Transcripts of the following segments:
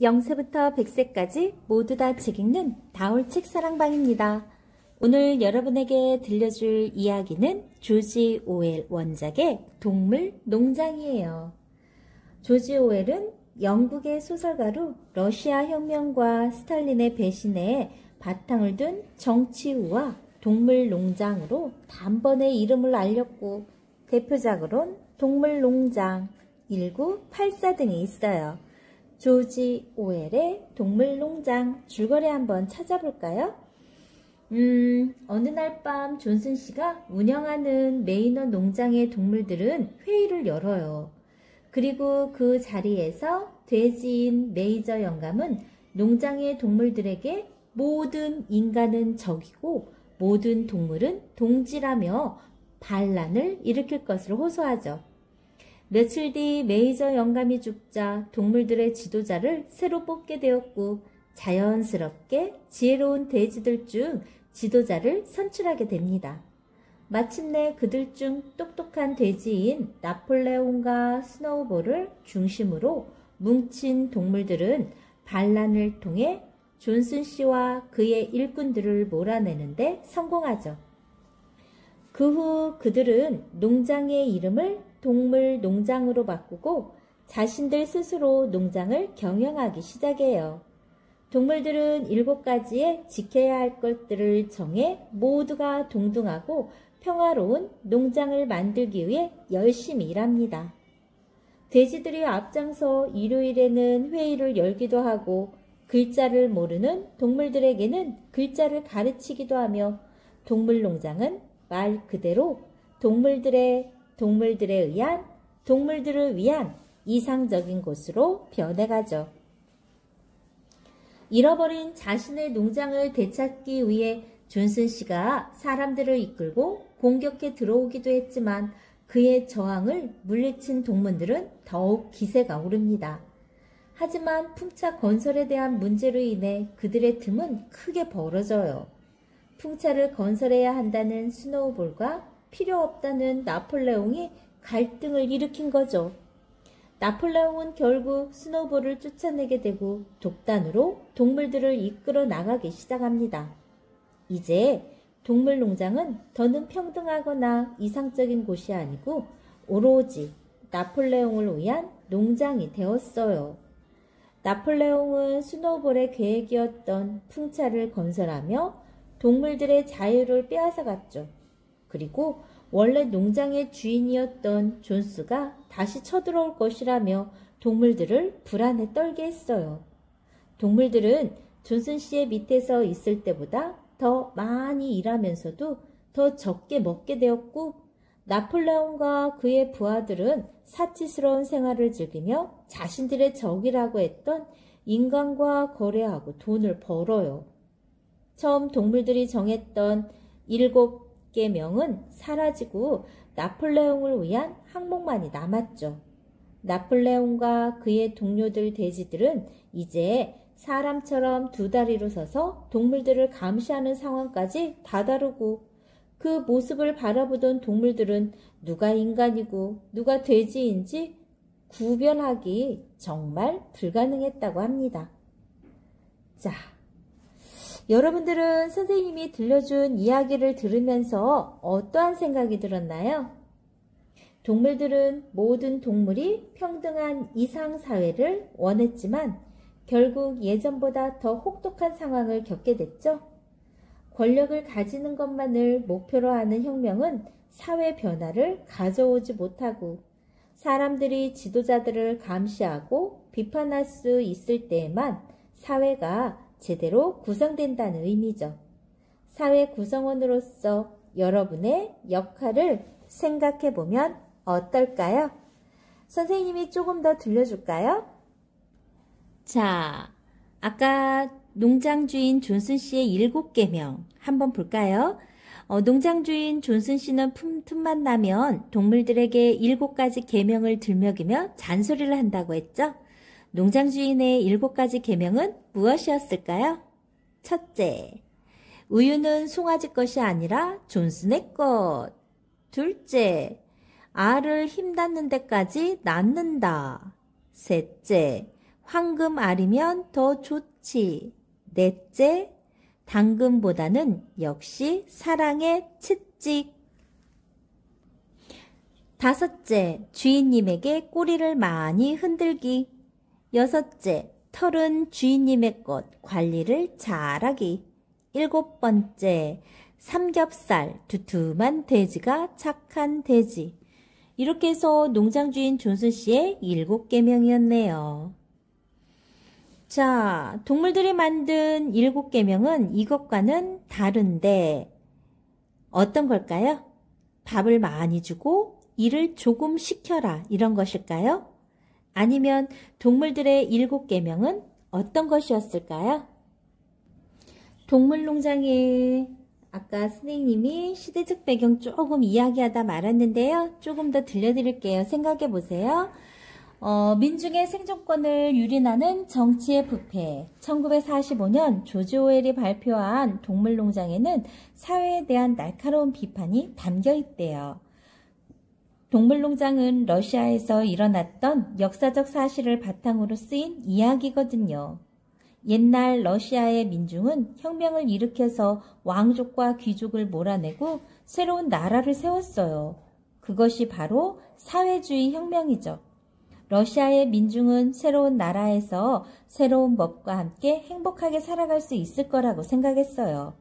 0세부터 100세까지 모두 다 책 읽는 다올 책사랑방입니다. 오늘 여러분에게 들려줄 이야기는 조지 오웰 원작의 동물 농장이에요. 조지 오웰은 영국의 소설가로 러시아 혁명과 스탈린의 배신에 바탕을 둔 정치우와 동물 농장으로 단번에 이름을 알렸고 대표작으론 동물 농장, 1984 등이 있어요. 조지 오웰의 동물 농장 줄거리 한번 찾아볼까요? 어느 날 밤 존슨 씨가 운영하는 메이너 농장의 동물들은 회의를 열어요. 그리고 그 자리에서 돼지인 메이저 영감은 농장의 동물들에게 모든 인간은 적이고 모든 동물은 동지라며 반란을 일으킬 것을 호소하죠. 며칠 뒤 메이저 영감이 죽자 동물들의 지도자를 새로 뽑게 되었고 자연스럽게 지혜로운 돼지들 중 지도자를 선출하게 됩니다. 마침내 그들 중 똑똑한 돼지인 나폴레옹과 스노우볼을 중심으로 뭉친 동물들은 반란을 통해 존슨 씨와 그의 일꾼들을 몰아내는데 성공하죠. 그 후 그들은 농장의 이름을 동물 농장으로 바꾸고 자신들 스스로 농장을 경영하기 시작해요. 동물들은 7가지의 지켜야 할 것들을 정해 모두가 동등하고 평화로운 농장을 만들기 위해 열심히 일합니다. 돼지들이 앞장서 일요일에는 회의를 열기도 하고 글자를 모르는 동물들에게는 글자를 가르치기도 하며 동물 농장은 말 그대로 동물들을 위한 이상적인 곳으로 변해가죠. 잃어버린 자신의 농장을 되찾기 위해 존슨 씨가 사람들을 이끌고 공격해 들어오기도 했지만 그의 저항을 물리친 동물들은 더욱 기세가 오릅니다. 하지만 풍차 건설에 대한 문제로 인해 그들의 틈은 크게 벌어져요. 풍차를 건설해야 한다는 스노우볼과 필요 없다는 나폴레옹이 갈등을 일으킨 거죠. 나폴레옹은 결국 스노우볼을 쫓아내게 되고 독단으로 동물들을 이끌어 나가기 시작합니다. 이제 동물 농장은 더는 평등하거나 이상적인 곳이 아니고 오로지 나폴레옹을 위한 농장이 되었어요. 나폴레옹은 스노우볼의 계획이었던 풍차를 건설하며 동물들의 자유를 빼앗아갔죠. 그리고 원래 농장의 주인이었던 존스가 다시 쳐들어올 것이라며 동물들을 불안에 떨게 했어요. 동물들은 존슨 씨의 밑에서 있을 때보다 더 많이 일하면서도 더 적게 먹게 되었고 나폴레옹과 그의 부하들은 사치스러운 생활을 즐기며 자신들의 적이라고 했던 인간과 거래하고 돈을 벌어요. 처음 동물들이 정했던 7계명은 사라지고 나폴레옹을 위한 항목만이 남았죠. 나폴레옹과 그의 동료들 돼지들은 이제 사람처럼 두 다리로 서서 동물들을 감시하는 상황까지 다다르고 그 모습을 바라보던 동물들은 누가 인간이고 누가 돼지인지 구별하기 정말 불가능했다고 합니다. 자, 여러분들은 선생님이 들려준 이야기를 들으면서 어떠한 생각이 들었나요? 동물들은 모든 동물이 평등한 이상사회를 원했지만 결국 예전보다 더 혹독한 상황을 겪게 됐죠. 권력을 가지는 것만을 목표로 하는 혁명은 사회 변화를 가져오지 못하고 사람들이 지도자들을 감시하고 비판할 수 있을 때에만 사회가 제대로 구성된다는 의미죠. 사회 구성원으로서 여러분의 역할을 생각해 보면 어떨까요? 선생님이 조금 더 들려줄까요? 자, 아까 농장 주인 존슨 씨의 7계명 한번 볼까요? 농장 주인 존슨 씨는 틈만 나면 동물들에게 7가지 계명을 들먹이며 잔소리를 한다고 했죠? 농장 주인의 7가지 계명은 무엇이었을까요? 첫째, 우유는 송아지 것이 아니라 존슨의 것. 둘째, 알을 힘 닿는 데까지 낳는다. 셋째, 황금 알이면 더 좋지. 넷째, 당근보다는 역시 사랑의 채찍. 다섯째, 주인님에게 꼬리를 많이 흔들기. 여섯째, 털은 주인님의 것, 관리를 잘하기. 일곱 번째, 삼겹살, 두툼한 돼지가 착한 돼지. 이렇게 해서 농장주인 존슨 씨의 7계명이었네요. 자, 동물들이 만든 7계명은 이것과는 다른데 어떤 걸까요? 밥을 많이 주고 일을 조금 시켜라 이런 것일까요? 아니면 동물들의 7계명은 어떤 것이었을까요? 동물농장에 아까 선생님이 시대적 배경 조금 이야기하다 말았는데요. 조금 더 들려드릴게요. 생각해 보세요. 민중의 생존권을 유린하는 정치의 부패. 1945년 조지 오웰이 발표한 동물농장에는 사회에 대한 날카로운 비판이 담겨 있대요. 동물농장은 러시아에서 일어났던 역사적 사실을 바탕으로 쓰인 이야기거든요. 옛날 러시아의 민중은 혁명을 일으켜서 왕족과 귀족을 몰아내고 새로운 나라를 세웠어요. 그것이 바로 사회주의 혁명이죠. 러시아의 민중은 새로운 나라에서 새로운 법과 함께 행복하게 살아갈 수 있을 거라고 생각했어요.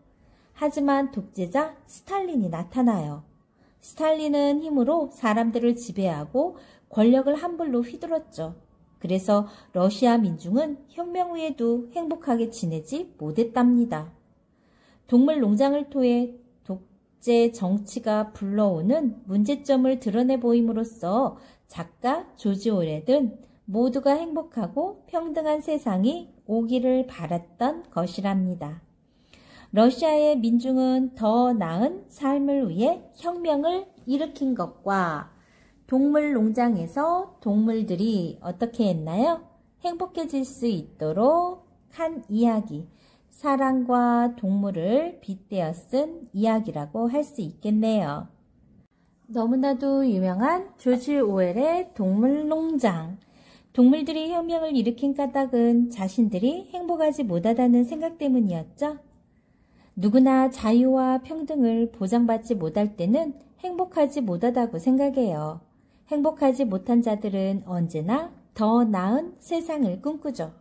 하지만 독재자 스탈린이 나타나요. 스탈린은 힘으로 사람들을 지배하고 권력을 함부로 휘둘렀죠. 그래서 러시아 민중은 혁명 후에도 행복하게 지내지 못했답니다. 동물농장을 통해 독재 정치가 불러오는 문제점을 드러내 보임으로써 작가 조지 오웰은 모두가 행복하고 평등한 세상이 오기를 바랐던 것이랍니다. 러시아의 민중은 더 나은 삶을 위해 혁명을 일으킨 것과 동물농장에서 동물들이 어떻게 했나요? 행복해질 수 있도록 한 이야기, 사랑과 동물을 빗대어 쓴 이야기라고 할 수 있겠네요. 너무나도 유명한 조지 오웰의 동물농장. 동물들이 혁명을 일으킨 까닭은 자신들이 행복하지 못하다는 생각 때문이었죠. 누구나 자유와 평등을 보장받지 못할 때는 행복하지 못하다고 생각해요. 행복하지 못한 자들은 언제나 더 나은 세상을 꿈꾸죠.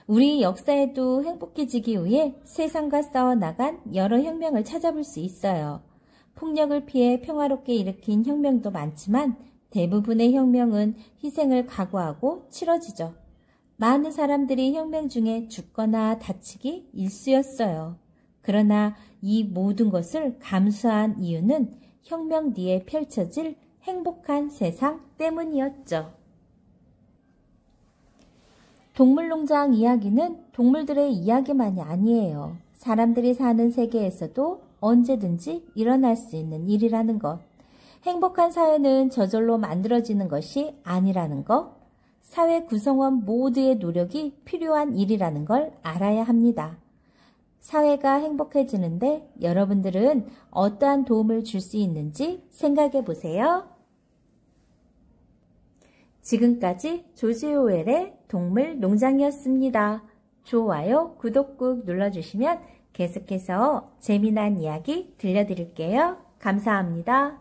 우리 역사에도 행복해지기 위해 세상과 싸워나간 여러 혁명을 찾아볼 수 있어요. 폭력을 피해 평화롭게 일으킨 혁명도 많지만 대부분의 혁명은 희생을 각오하고 치러지죠. 많은 사람들이 혁명 중에 죽거나 다치기 일쑤였어요. 그러나 이 모든 것을 감수한 이유는 혁명 뒤에 펼쳐질 행복한 세상 때문이었죠. 동물농장 이야기는 동물들의 이야기만이 아니에요. 사람들이 사는 세계에서도 언제든지 일어날 수 있는 일이라는 것. 행복한 사회는 저절로 만들어지는 것이 아니라는 것. 사회 구성원 모두의 노력이 필요한 일이라는 걸 알아야 합니다. 사회가 행복해지는데 여러분들은 어떠한 도움을 줄 수 있는지 생각해 보세요. 지금까지 조지 오웰의 동물농장이었습니다. 좋아요, 구독 꾹 눌러주시면 계속해서 재미난 이야기 들려드릴게요. 감사합니다.